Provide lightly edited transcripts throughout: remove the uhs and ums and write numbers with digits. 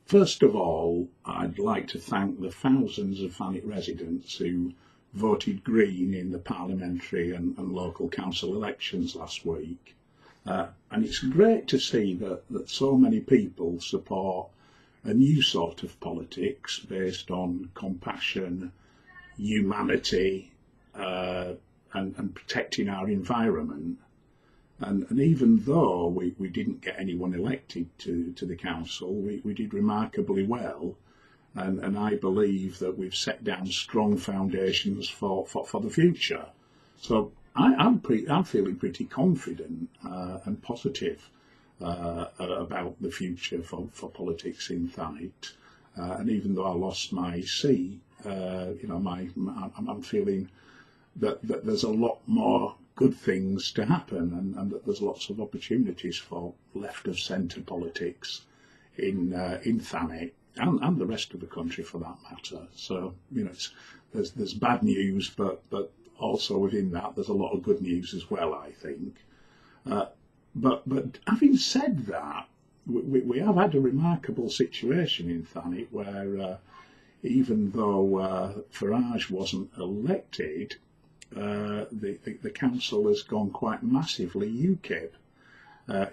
First of all, I'd like to thank the thousands of Thanet residents who voted Green in the parliamentary and local council elections last week. And it's great to see that so many people support a new sort of politics based on compassion, humanity, and protecting our environment. And even though we didn't get anyone elected to the council, we did remarkably well. And I believe that we've set down strong foundations for the future. So I'm feeling pretty confident and positive about the future for politics in Thanet. And even though I lost my seat, I'm feeling that there's a lot more good things to happen, and that there's lots of opportunities for left of centre politics in Thanet and the rest of the country for that matter. So there's bad news, but also within that there's a lot of good news as well, I think. But having said that, we have had a remarkable situation in Thanet where even though Farage wasn't elected, the council has gone quite massively UKIP.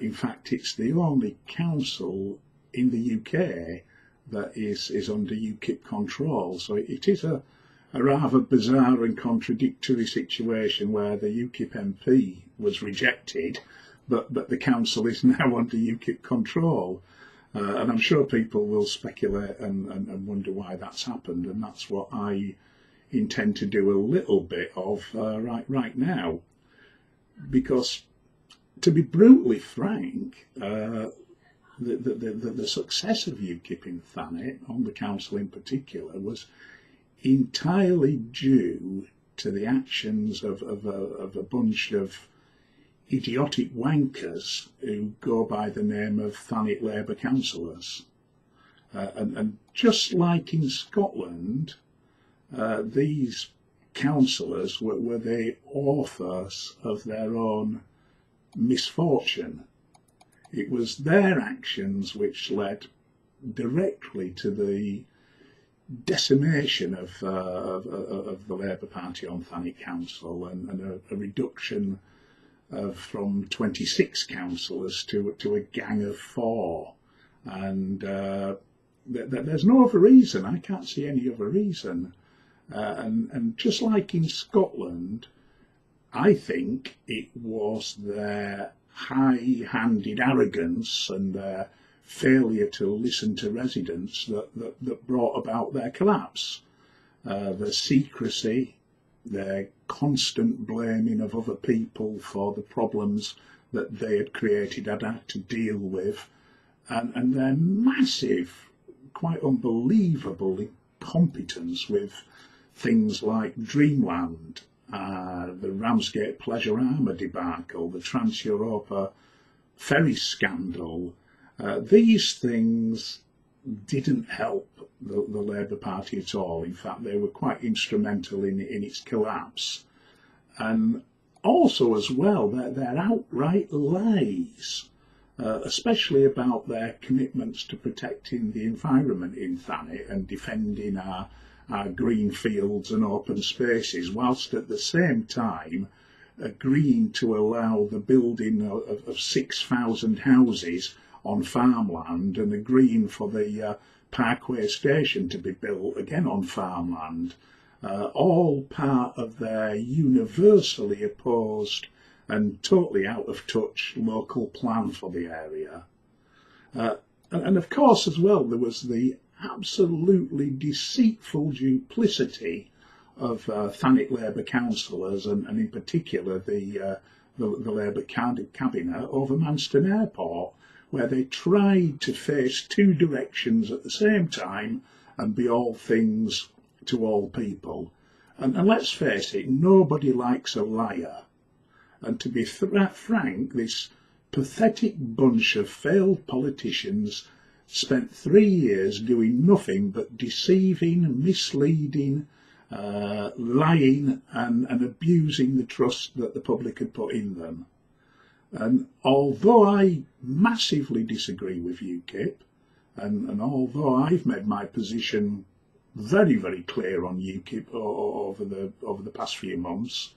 In fact, it's the only council in the UK that is under UKIP control. So it is a rather bizarre and contradictory situation where the UKIP MP was rejected, but the council is now under UKIP control. And I'm sure people will speculate and wonder why that's happened, and that's what I intend to do a little bit of right now, because to be brutally frank, the success of UKIP in Thanet, on the council in particular, was entirely due to the actions of a bunch of idiotic wankers who go by the name of Thanet Labour councillors. And just like in Scotland, these councillors were the authors of their own misfortune. It was their actions which led directly to the decimation of the Labour Party on Thanet Council, and a reduction from 26 councillors to a gang of 4. And there's no other reason. I can't see any other reason. And just like in Scotland, I think it was their high-handed arrogance and their failure to listen to residents that brought about their collapse. Their secrecy, their constant blaming of other people for the problems that they had created and had to deal with, and their massive, quite unbelievable incompetence with things like Dreamland, the Ramsgate Pleasure Armour debacle, the Trans-Europa ferry scandal. These things didn't help the Labour Party at all. In fact, they were quite instrumental in its collapse. And also as well, their outright lies, especially about their commitments to protecting the environment in Thanet and defending our green fields and open spaces, whilst at the same time agreeing to allow the building of 6,000 houses on farmland, and agreeing for the Parkway station to be built again on farmland, all part of their universally opposed and totally out of touch local plan for the area. And of course as well, there was the absolutely deceitful duplicity of Thanet Labour councillors, and in particular the Labour cabinet over Manston Airport, where they tried to face two directions at the same time and be all things to all people. And let's face it, nobody likes a liar. And to be frank, this pathetic bunch of failed politicians spent 3 years doing nothing but deceiving, misleading, lying and abusing the trust that the public had put in them. And although I massively disagree with UKIP, And although I've made my position very, very clear on UKIP over the past few months,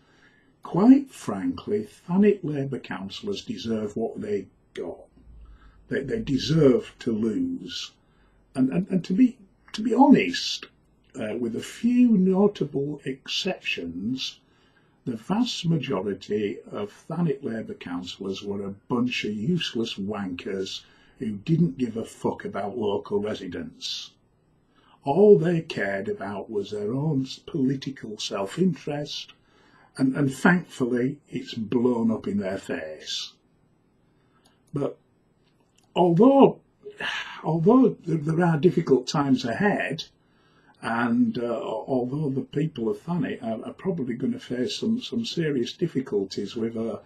quite frankly, Thanet Labour councillors deserve what they got. They deserve to lose. And to be honest, with a few notable exceptions, the vast majority of Thanet Labour councillors were a bunch of useless wankers who didn't give a fuck about local residents. All they cared about was their own political self-interest, and thankfully it's blown up in their face. But although there are difficult times ahead, and although the people of Thanet are probably going to face some serious difficulties with a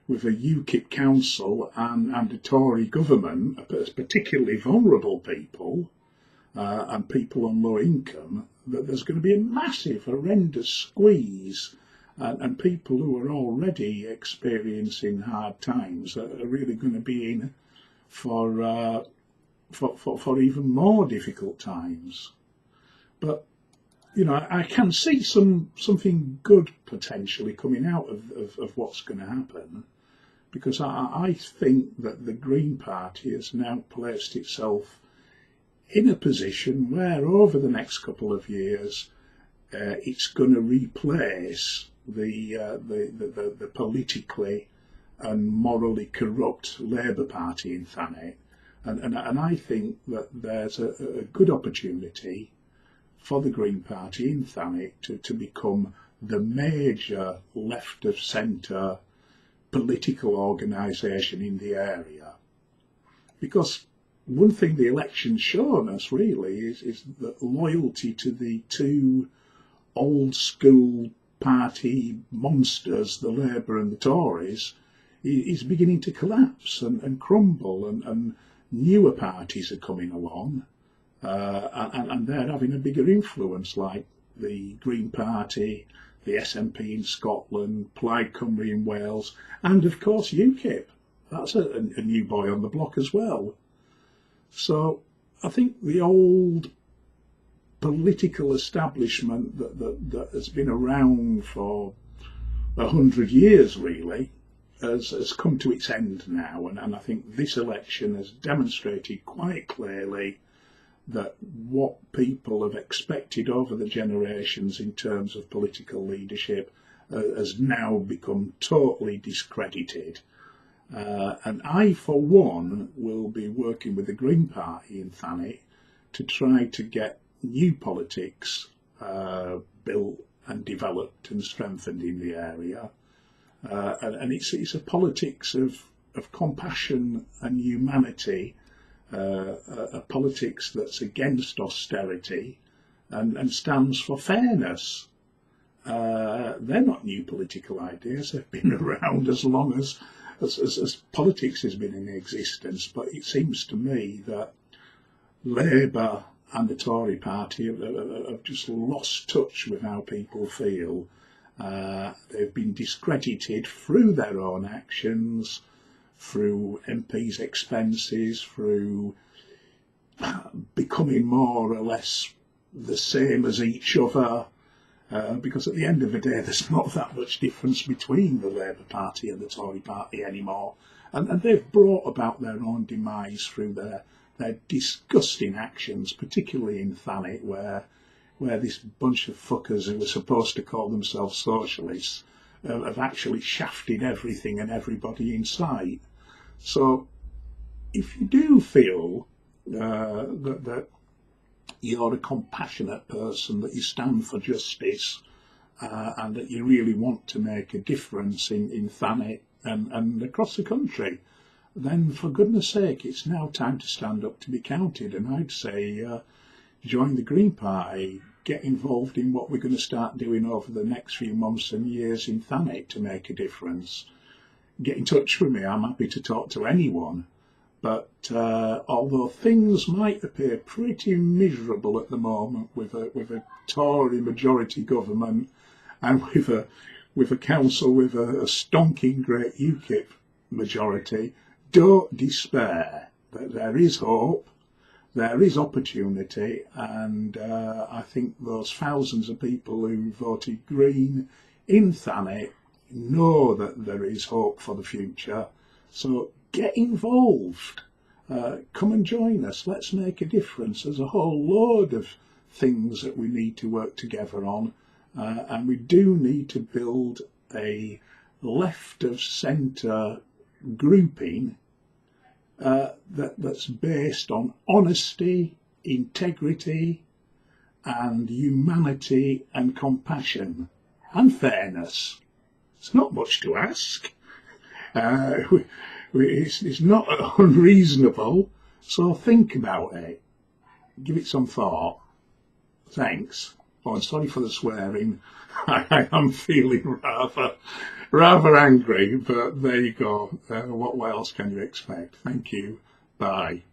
UKIP council and a Tory government, particularly vulnerable people and people on low income, that there's going to be a massive, horrendous squeeze, and people who are already experiencing hard times are really going to be in for even more difficult times. But you know, I can see something good potentially coming out of what's going to happen, because I think that the Green Party has now placed itself in a position where over the next couple of years it's going to replace the politically and morally corrupt Labour Party in Thanet, and I think that there's a good opportunity for the Green Party in Thanet to become the major left of centre political organisation in the area. Because one thing the election's shown us really is that loyalty to the two old school party monsters, the Labour and the Tories, is beginning to collapse and crumble, and newer parties are coming along, and they're having a bigger influence, like the Green Party, the SNP in Scotland, Plaid Cymru in Wales, and of course UKIP. That's a new boy on the block as well. So I think the old political establishment that has been around for 100 years really has come to its end now, and I think this election has demonstrated quite clearly that what people have expected over the generations in terms of political leadership has now become totally discredited. And I, for one, will be working with the Green Party in Thanet to try to get new politics built and developed and strengthened in the area. And it's a politics of compassion and humanity, a politics that's against austerity and stands for fairness. They're not new political ideas. They've been around as long as politics has been in existence, but it seems to me that Labour and the Tory party have just lost touch with how people feel. They've been discredited through their own actions, through MPs' expenses, through becoming more or less the same as each other. Because at the end of the day, there's not that much difference between the Labour Party and the Tory Party anymore. And they've brought about their own demise through their disgusting actions, particularly in Thanet, where this bunch of fuckers who were supposed to call themselves socialists have actually shafted everything and everybody in sight. So if you do feel that you're a compassionate person, that you stand for justice, and that you really want to make a difference in Thanet and across the country, then for goodness sake, it's now time to stand up to be counted. And I'd say join the Green Party, get involved in what we're going to start doing over the next few months and years in Thanet to make a difference. Get in touch with me, I'm happy to talk to anyone. But although things might appear pretty miserable at the moment with a Tory majority government and with a council with a stonking great UKIP majority, don't despair. There is hope. there is opportunity, and I think those thousands of people who voted Green in Thanet know that there is hope for the future. So get involved. Come and join us. Let's make a difference. There's a whole load of things that we need to work together on, and we do need to build a left of centre grouping that's based on honesty, integrity, and humanity and compassion and fairness. It's not much to ask. It's not unreasonable, so think about it. Give it some thought. Thanks. Oh, and sorry for the swearing. I am feeling rather angry, but there you go. What else can you expect? Thank you. Bye.